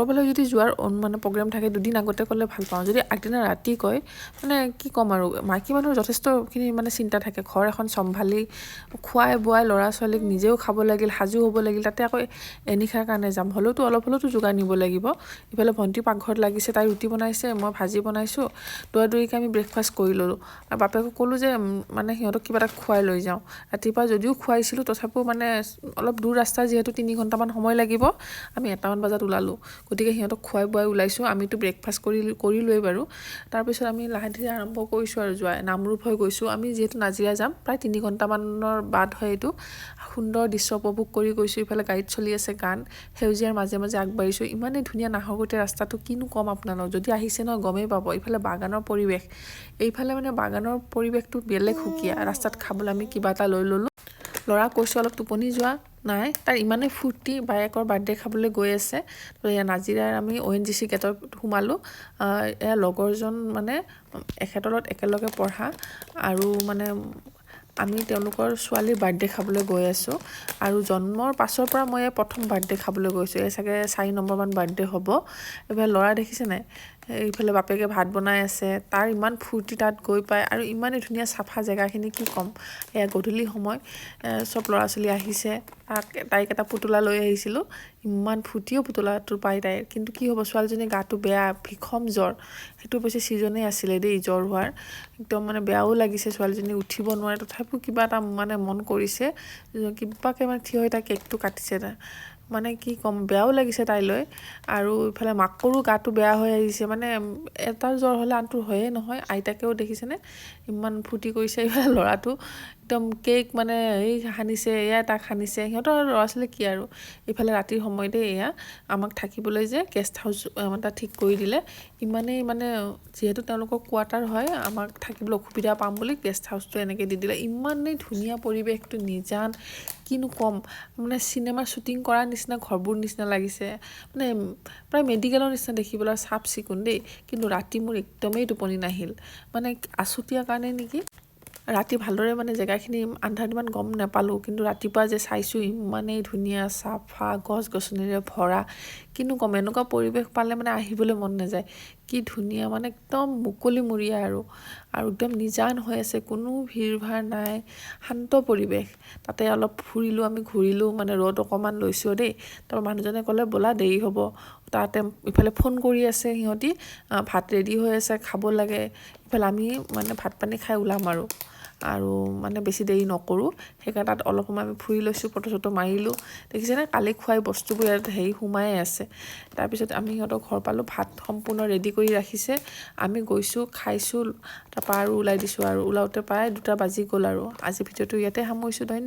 ক'ৰবালৈ যদি যোৱাৰ মানে প্ৰগ্ৰেম থাকে দুদিন আগতে ক'লে ভাল পাওঁ যদি আগদিনা ৰাতি কয় মানে কি ক'ম আৰু মাইকী মানুহৰ যথেষ্টখিনি মানে চিন্তা থাকে ঘৰ এখন চম্ভালি খুৱাই বোৱাই ল'ৰা ছোৱালীক নিজেও খাব লাগিল সাজু হ'ব লাগিল তাতে আকৌ এনিশাৰ কাৰণে যাম হ'লেওতো অলপ হ'লেওতো যোগাৰ নিব লাগিব ইফালে ভণ্টি পাকঘৰত লাগিছে তাই ৰুটি বনাইছে মই ভাজি বনাইছোঁ দৌৰিকৈ আমি ব্ৰেকফাষ্ট কৰি ল'লোঁ আৰু বাপেকক ক'লোঁ যে মানে সিহঁতক কিবা এটা খুৱাই লৈ যাওঁ ৰাতিপুৱা যদিও খুৱাইছিলোঁ তথাপিও মানে অলপ দূৰ ৰাস্তা যিহেতু 3 ঘণ্টামান সময় লাগিব আমি 1টামান বজাত ওলালোঁ গতিকে সিহঁতক খুৱাই বুৱাই ওলাইছোঁ আমিতো ব্ৰেকফাষ্ট কৰিলোৱেই বাৰু তাৰপিছত আমি লাহে ধীৰে আৰম্ভ কৰিছোঁ আৰু যোৱা নামৰূপ হৈ গৈছোঁ আমি যিহেতু নাজিৰা যাম প্ৰায় 3 ঘণ্টামানৰ বাট হয় এইটো সুন্দৰ দৃশ্য উপভোগ কৰি গৈছোঁ ইফালে গাড়ীত চলি আছে গান সেউজীয়াৰ মাজে মাজে আগবাঢ়িছোঁ ইমানেই ধুনীয়া নাহৰকটীয়া ৰাস্তাটো কিনো ক'ম আপোনালোক যদি আহিছে ন গমেই পাব ইফালে বাগানৰ পৰিৱেশ এইফালে মানে বাগানৰ পৰিৱেশটো বেলেগ সুকীয়া ৰাস্তাত খাবলৈ আমি কিবা এটা লৈ ল'লোঁ ল'ৰা কৈছোঁ অলপ টোপনি যোৱা নাই তাৰ ইমানেই ফূৰ্তি বায়েকৰ বাৰ্থডে খাবলৈ গৈ আছে তো এয়া নাজিৰাৰ আমি ONGC গেটত সোমালোঁ এয়া লগৰজন মানে এখেতৰ লগত একেলগে পঢ়া আৰু মানে আমি তেওঁলোকৰ ছোৱালীৰ বাৰ্থডে খাবলৈ গৈ আছোঁ আৰু জন্মৰ পাছৰ পৰা মই প্ৰথম বাৰ্থডে খাবলৈ গৈছোঁ এই চাগে 4 নম্বৰমান বাৰ্থডে হ'ব এইফালে ল'ৰা দেখিছে নাই এইফালে বাপেকে ভাত বনাই আছে তাৰ ইমান ফূৰ্তি তাত গৈ পায় আৰু ইমানেই ধুনীয়া চাফা জেগাখিনি কি ক'ম এয়া গধূলি সময় চব ল'ৰা ছোৱালী আহিছে তাইক এটা পুতলা লৈ আহিছিলোঁ ইমান ফূৰ্তিও পুতলাটো পাই তাই কিন্তু কি হ'ব ছোৱালীজনীৰ গাটো বেয়া ভীষণ জ্বৰ সেইটো অৱশ্যে ছিজনেই আছিলে দেই জ্বৰ হোৱাৰ একদম মানে বেয়াও লাগিছে ছোৱালীজনী উঠিব নোৱাৰে তথাপিও কিবা এটা মানে মন কৰিছে কিবাকৈ মানে থিয় হৈ তাই কেকটো কাটিছে মানে কি ক'ম বেয়াও লাগিছে তাইলৈ আৰু ইফালে মাকৰো গাটো বেয়া হৈ আহিছে মানে এটাৰ জ্বৰ হ'লে আনটোৰ হয়ে নহয় আইতাকেও দেখিছেনে ইমান ফূৰ্তি কৰিছে ইফালে ল'ৰাটো একদম কেক মানে এই সানিছে এয়া তাক সানিছে সিহঁতৰ ল'ৰা ছোৱালী কি আৰু ইফালে ৰাতিৰ সময়তে এয়া আমাক থাকিবলৈ যে গেষ্ট হাউচ এটা ঠিক কৰি দিলে ইমানেই মানে যিহেতু তেওঁলোকৰ কোৱাৰ্টাৰ হয় আমাক থাকিবলৈ অসুবিধা পাম বুলি গেষ্ট হাউচটো এনেকৈ দি দিলে ইমানেই ধুনীয়া পৰিৱেশটো নিজান কিনো ক'ম মানে চিনেমাৰ শ্বুটিং কৰাৰ নিচিনা ঘৰবোৰ নিচিনা লাগিছে মানে প্ৰায় মেডিকেলৰ নিচিনা দেখিবলৈ চাফ চিকুণ দেই কিন্তু ৰাতি মোৰ একদমেই টোপনি নাহিল মানে আছুতীয়া কাৰণে নেকি ৰাতি ভালদৰে মানে জেগাখিনি আন্ধাৰত ইমান গম নাপালোঁ কিন্তু ৰাতিপুৱা যে চাইছোঁ ইমানেই ধুনীয়া চাফা গছ গছনিৰে ভৰা কিন্তু ক'ম এনেকুৱা পৰিৱেশ পালে মানে আহিবলৈ মন নাযায় কি ধুনীয়া মানে একদম মুকলিমূৰীয়া আৰু একদম নিজান হৈ আছে কোনো ভিৰ ভাৰ নাই শান্ত পৰিৱেশ তাতে অলপ ফুৰিলোঁ আমি ঘূৰিলোঁ মানে ৰ'দ অকণমান লৈছোঁ দেই তাৰপৰা মানুহজনে ক'লে ব'লা দেৰি হ'ব তাতে ইফালে ফোন কৰি আছে সিহঁতি ভাত ৰেডি হৈ আছে খাব লাগে ইফালে আমি মানে ভাত পানী খাই ওলাম আৰু মানে বেছি দেৰি নকৰোঁ সেইকাৰণে তাত অলপ সময় আমি ফুৰি লৈছোঁ ফটো চটো মাৰিলোঁ দেখিছেনে কালি খুৱাই বস্তুবোৰ ইয়াত সোমায়ে আছে তাৰপিছত আমি সিহঁতক ঘৰ পালোঁ ভাত সম্পূৰ্ণ ৰেডি কৰি ৰাখিছে আমি গৈছোঁ খাইছোঁ তাৰপৰা আৰু ওলাই দিছোঁ আৰু ওলাওঁতে প্ৰায় 2টা বাজি গ'ল আৰু আজি ভিডিঅ'টো ইয়াতে সামৰিছোঁ ধন্যবাদ